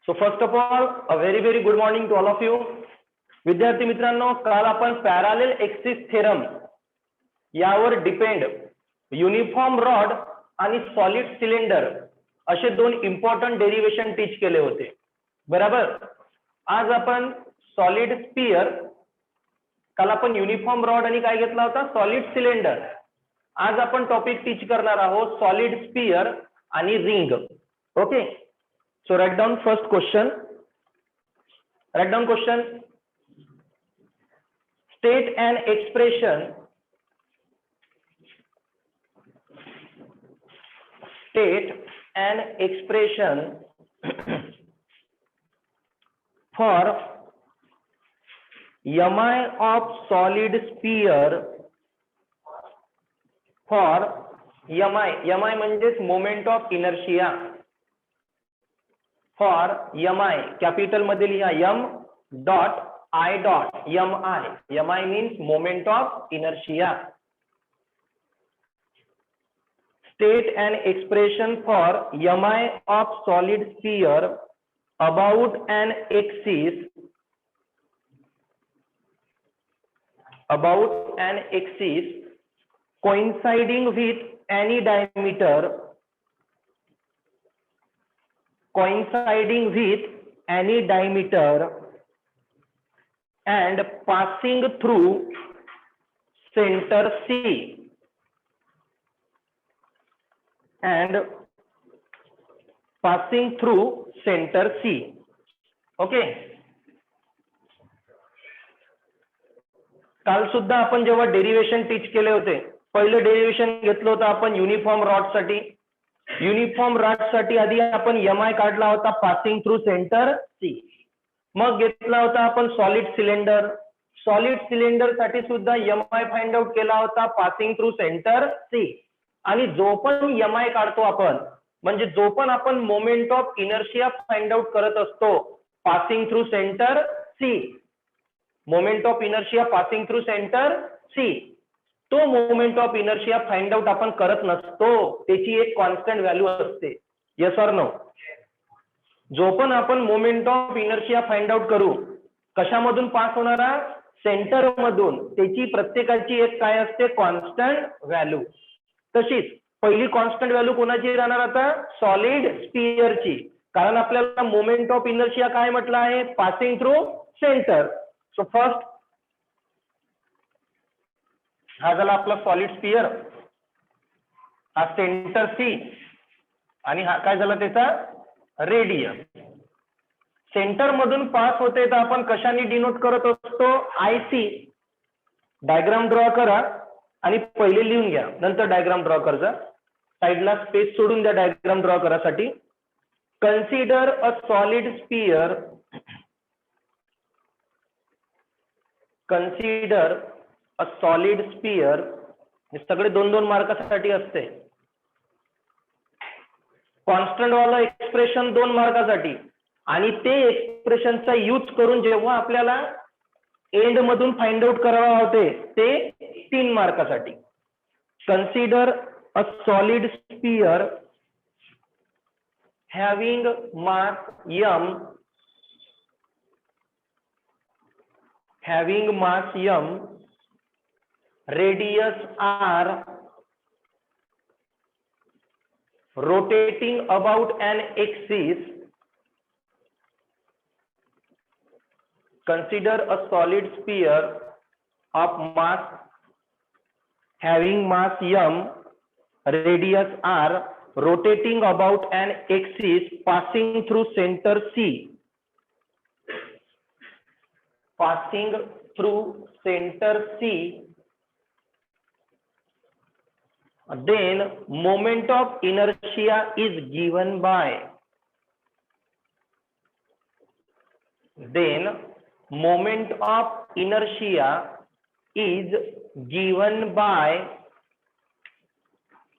So first of all a very good morning to all of you. विद्यार्थी मित्रांनो, काल आपण पॅरालेल एक्सिस थेरम यावर डिपेंड युनिफॉर्म रॉड आणि सॉलिड सिलेंडर असे दोन इम्पॉर्टंट डेरिवेशन टीच केले होते, बरोबर. आज आपण सॉलिड स्पियर, काल आपण युनिफॉर्म रॉड आणि काय घेतला होता, सॉलिड सिलेंडर. आज आपण टॉपिक टीच करणार आहोत सॉलिड स्पियर आणि ring. Okay, so write down first question. Write down question. State an expression for mi of solid sphere for mi म्हणजेच moment of inertia. For mi capital मध्ये लिहा m dot i dot mi means moment of inertia. State an expression for mi of solid sphere about an axis coinciding with any diameter and passing through center C. Okay. काल सुद्धा आपण जेव्हा derivation teach केले होते, पहिलं derivation घेतलं होतं आपण युनिफॉर्म रॉड साठी. युनिफॉर्म रॉड साठी आधी आपण mi काढला होता पासिंग थ्रू सेंटर C. मग घेतला होता आपण सॉलिड सिलेंडर. सॉलिड सिलेंडर साठी सुद्धा mi फाइंड आउट केला होता पासिंग थ्रू सेंटर C. आणि जो पण mi काढतो आपण, म्हणजे जो पण आपण moment of inertia find out करत असतो passing through centre C, moment of inertia passing through centre C, तो moment of inertia find out आपण करत नसतो, त्याची एक कॉन्स्टंट व्हॅल्यू असते. Yes or no. जो पण आपण moment of inertia find out करू, कशामधून पास होणारा, सेंटर मधून, त्याची प्रत्येकाची एक काय असते, कॉन्स्टंट व्हॅल्यू. तशीच पहिली कॉन्स्टंट व्हॅल्यू कोणाची राहणार आता, सॉलिड स्पियरची, कारण आपल्याला मोमेंट ऑफ इनर्शिया काय म्हटलं आहे, passing through centre. So first हा झाला आपला सॉलिड स्पियर, हा सेंटर C, आणि हा काय झाला त्याचा रेडियस. सेंटर मधून पास होते तर आपण कशाने डिनोट करत असतो, IC. डायग्राम ड्रॉ करा आणि पहिले लिहून घ्या, नंतर डायग्राम ड्रॉ करजा. साइडला स्पेस सोडून द्या डायग्राम ड्रॉ करासाठी. कन्सिडर अ सॉलिड स्पियर, हे सगळे 2-2 मार्कासाठी असते. कॉन्स्टंट वाला एक्सप्रेशन 2 मार्कासाठी, आणि ते एक्सप्रेशनचा यूज करून जेव्हा आपल्याला एंड मधून फाइंड आउट करावा होते ते 3 मार्कासाठी. Consider a solid sphere having mass m, radius r, rotating about an axis. Consider a solid sphere of mass having mass m, radius r, rotating about an axis passing through center C. Then moment of inertia is given by,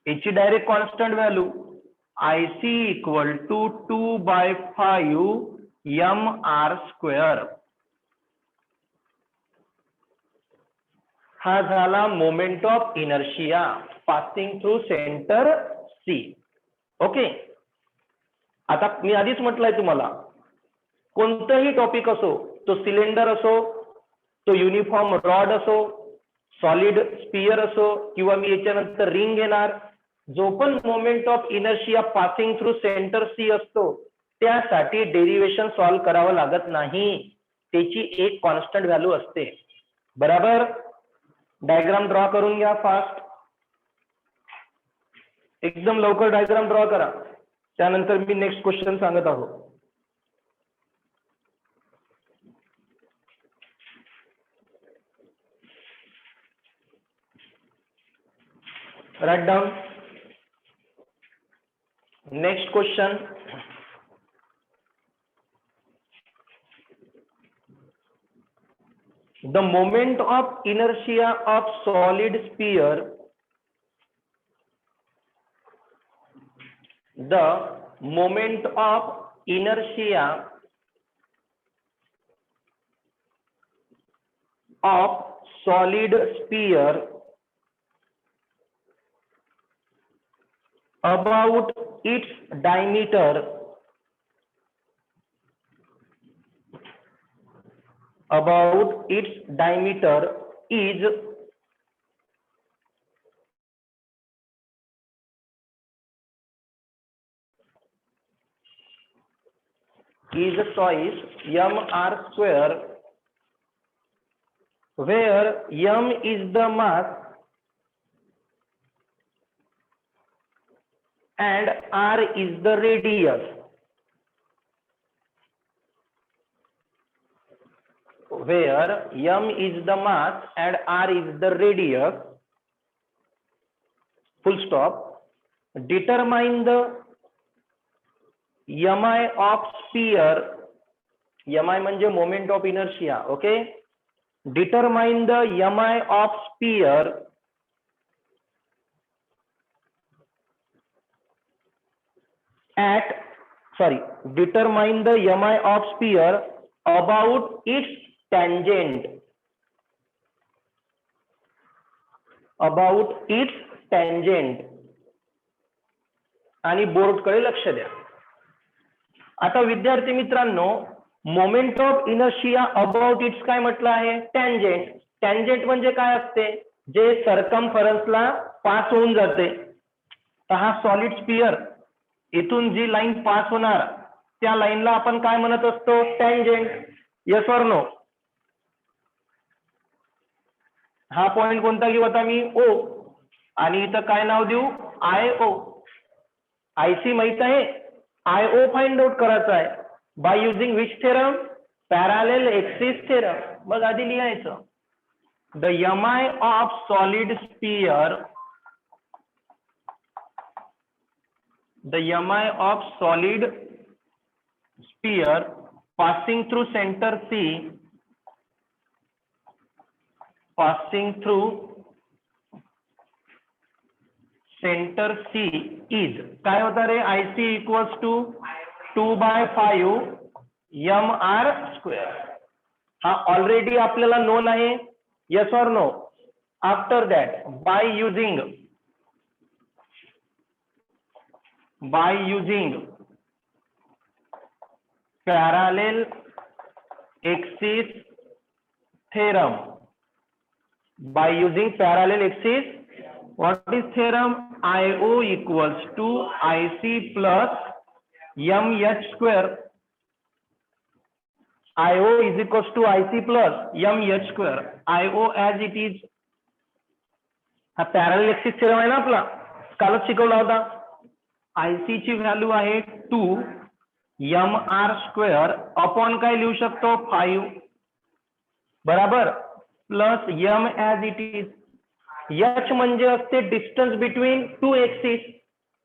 याची direct constant value IC equal to 2/5 mr². हा झाला moment of inertia passing through centre C. Okay, आता मी आधीच म्हटलंय तुम्हाला कोणतंही topic असो, तो सिलेंडर असो, तो युनिफॉर्म रॉड असो, सॉलिड स्पियर असो, किंवा मी याच्यानंतर रिंग घेणार, जो पण moment of inertia passing through centre C असतो त्यासाठी डेरिवेशन सॉल्व्ह करावं लागत नाही, त्याची एक कॉन्स्टंट व्हॅल्यू असते. बराबर. डायग्राम ड्रॉ करून घ्या फास्ट, एकदम लवकर डायग्राम ड्रॉ करा, त्यानंतर मी नेक्स्ट क्वेश्चन सांगत आहोत. Write down. Next question. The moment of inertia of solid sphere, the moment of inertia of solid sphere about its diameter is choice mr square, where m is the mass and r is the radius. Where m is the mass and r is the radius, full stop. Determine the mi of sphere, mi म्हणजे moment of inertia, okay. Determine the mi of sphere determine the mi of sphere about its tangent, आणि board कडे लक्ष द्या. आता विद्यार्थी मित्रांनो, moment of inertia about it's काय म्हटलं आहे? टँजेंट. टँजेंट म्हणजे काय असते? जे सर्कम्फरन्सला पास होऊन जाते. तर हा सॉलिड स्पियर, इथून जी लाईन पास होणार त्या लाईनला आपण काय म्हणत असतो? टँजेंट. Yes or no? हा पॉइंट कोणता घेऊ आता मी? ओ. आणि इथं काय नाव देऊ? आय ओ. आयसी माहित आहे, आय ओ फाइंड आउट करायचा आहे. By using which theorem? Parallel axis theorem. मग आधी लिहायचं the MI of solid sphere, the mi of solid sphere passing through center C, is काय होता रे? IC equals to 2/5 mr square. हा ऑलरेडी आपल्याला नोन आहे. Yes or no? After that by using parallel axis theorem, what is theorem? IO equals to IC plus mh square. IO is equals to IC plus mh square. IO as it is. हा parallel axis theorem आहे ना आपला, कालच शिकवला होता. IC ची value आहे 2 mr square upon काय लिहू शकतो? 5. बराबर. Plus m as it is. h म्हणजे असते डिस्टन्स बिटवीन टू एक्सिस.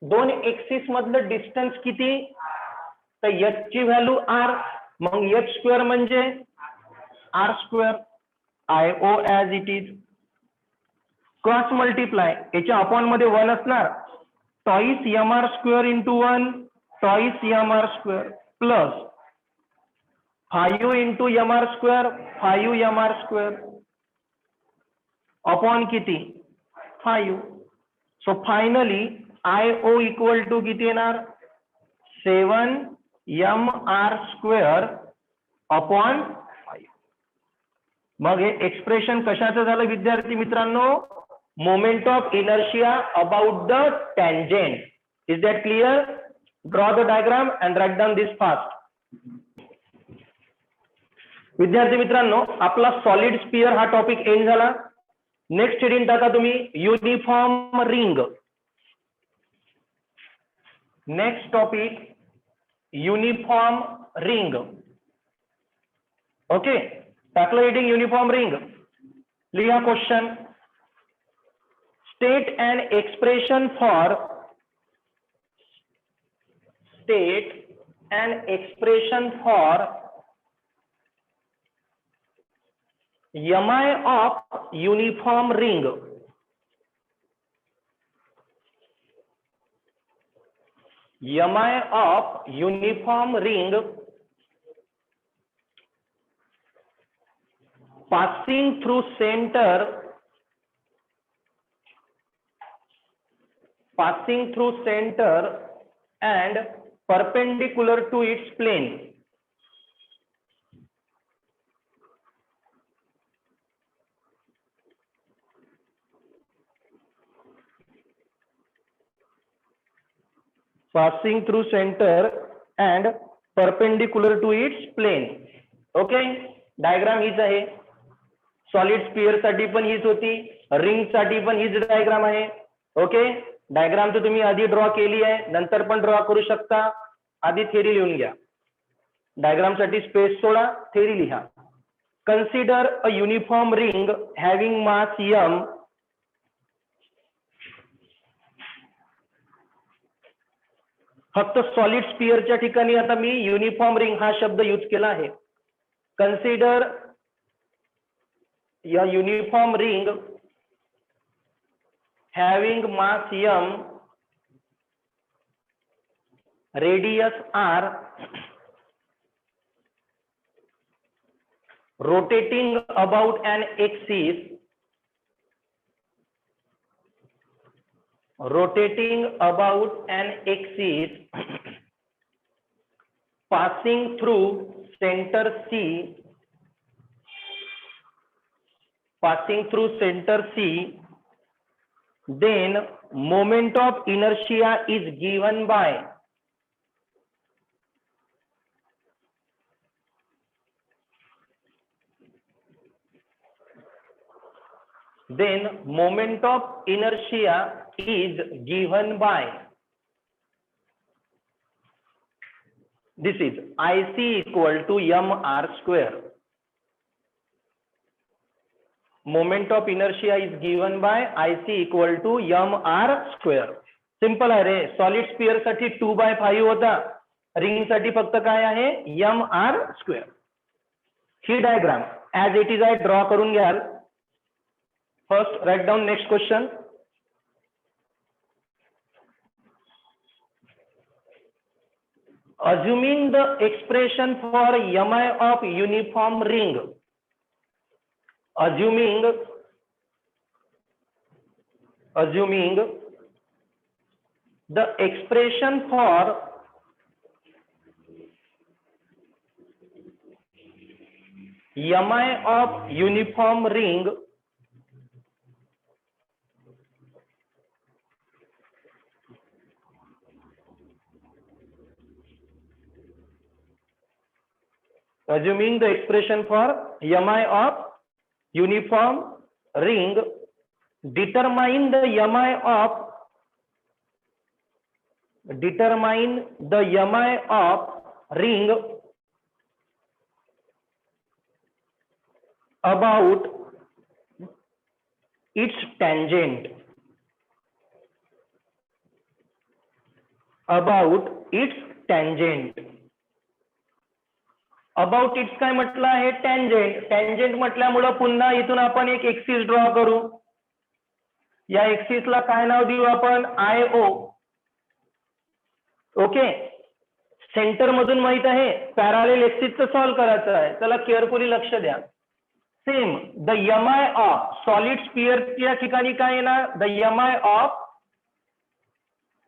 दोन एक्सिस मधलं डिस्टन्स किती? तर h ची व्हॅल्यू r, मग h स्क्वेअर म्हणजे r square. IO as it is. Cross multiply, याच्या अपॉन मध्ये 1 असणार. twice mr square into 1 twice mr square plus 5 into mr square 5 mr square upon किती? 5. so finally IO equal to किती येणार? 7 mr square upon 5. मग हे expression कशाचं झालं विद्यार्थी मित्रांनो? Moment of inertia about the tangent. Is that clear? Draw the diagram and write down this fast. विद्यार्थी मित्रांनो, आपला सॉलिड स्पियर हा टॉपिक एंड झाला. नेक्स्ट हेडिंग टाका तुम्ही, uniform ring. Next topic uniform ring. Okay, टाकलं हेडिंग युनिफॉर्म रिंग. लिहा question. State and expression for MI of uniform ring. MI of uniform ring passing through center and perpendicular to its plane. Passing through center and perpendicular to its plane. Okay, diagram हीच आहे. Solid spear साठी पण हीच होती, ring साठी पण हीच diagram आहे. ओके, डायग्राम तर तुम्ही आधी ड्रॉ केली आहे, नंतर पण ड्रॉ करू शकता. आधी थेरी लिहून घ्या. डायग्राम साठी स्पेस सोडा, थेरी लिहा. Consider a uniform ring having mass m. फक्त सॉलिड स्पियरच्या ठिकाणी आता मी युनिफॉर्म रिंग हा शब्द यूज केला आहे. कन्सिडर या uniform ring having mass m, radius r, rotating about an axis, passing through center C, then moment of inertia is given by this is IC equal to mr square. Moment of inertia is given by IC equal to mr square. Simple आहे रे. Solid spear साठी 2/5 होता, ring साठी फक्त काय आहे mr square. He diagram as it is आहे draw करून घ्याल. First write down next question. Assuming the expression for MI of uniform ring, assuming the expression for MI of uniform ring assuming the expression for MI of uniform ring, determine the MI of ring about its tangent. About it's काय म्हटलं आहे? Tangent. Tangent म्हटल्यामुळं पुन्हा इथून आपण एक axis draw करू. या एक्सिसला काय नाव देऊ आपण? IO. ओके, सेंटर मधून माहित आहे पॅरालेल एक्सिसचं सॉल्व्ह करायचं आहे. चला केअरफुली लक्ष द्या. Same the MI of solid स्पियरच्या ठिकाणी काय येणार? The MI of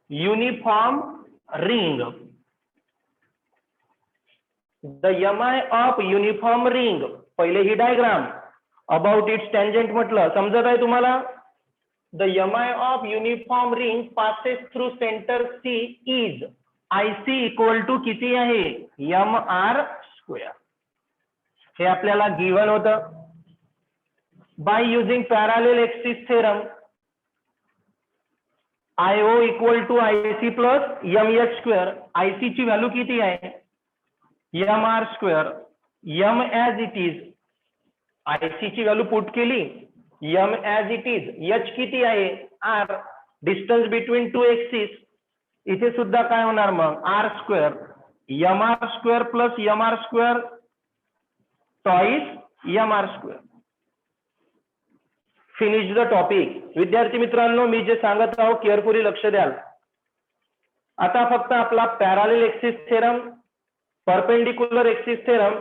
uniform ring. The MI of uniform ring, पहिले ही डायग्राम, अबाउट इट्स टँजंट म्हटलं, समजत आहे तुम्हाला? The MI of uniform ring passes through centre C is IC equal to किती आहे? MR². हे आपल्याला गिवन होतं. By using parallel axis theorem, IO equal to IC plus MH². IC ची व्हॅल्यू किती आहे? MR². M as it is, IC ची value put केली, M as it is, H किती आहे? R. Distance between two axis, इथे सुद्धा काय होणार मग? R². MR² plus MR² twice MR². Finish the topic. विद्यार्थी मित्रांनो, मी जे सांगत आहो केअरफुली लक्ष द्याल. आता फक्त आपला parallel axis theorem, perpendicular axis theorem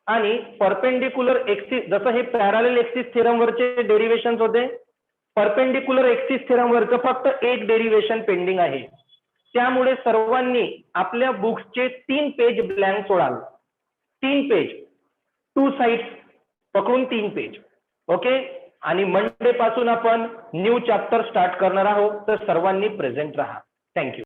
आणि परपेंडिक्युलर एक्सिस, जसं हे पॅरॅलल एक्सिस थेरम वरचे डेरिव्हेशन्स होते, परपेंडिक्युलर एक्सिस थेरम वरचं फक्त एक डेरिव्हेशन पेंडिंग आहे. त्यामुळे सर्वांनी आपल्या बुक्सचे 3 पेज ब्लँक सोडाल. 3 पेज, 2 साइड्स पकडून 3 पेज. ओके. आणि मंडे पासून आपण न्यू चॅप्टर स्टार्ट करणार आहोत, तर सर्वांनी प्रेझेंट राहा. थँक्यू.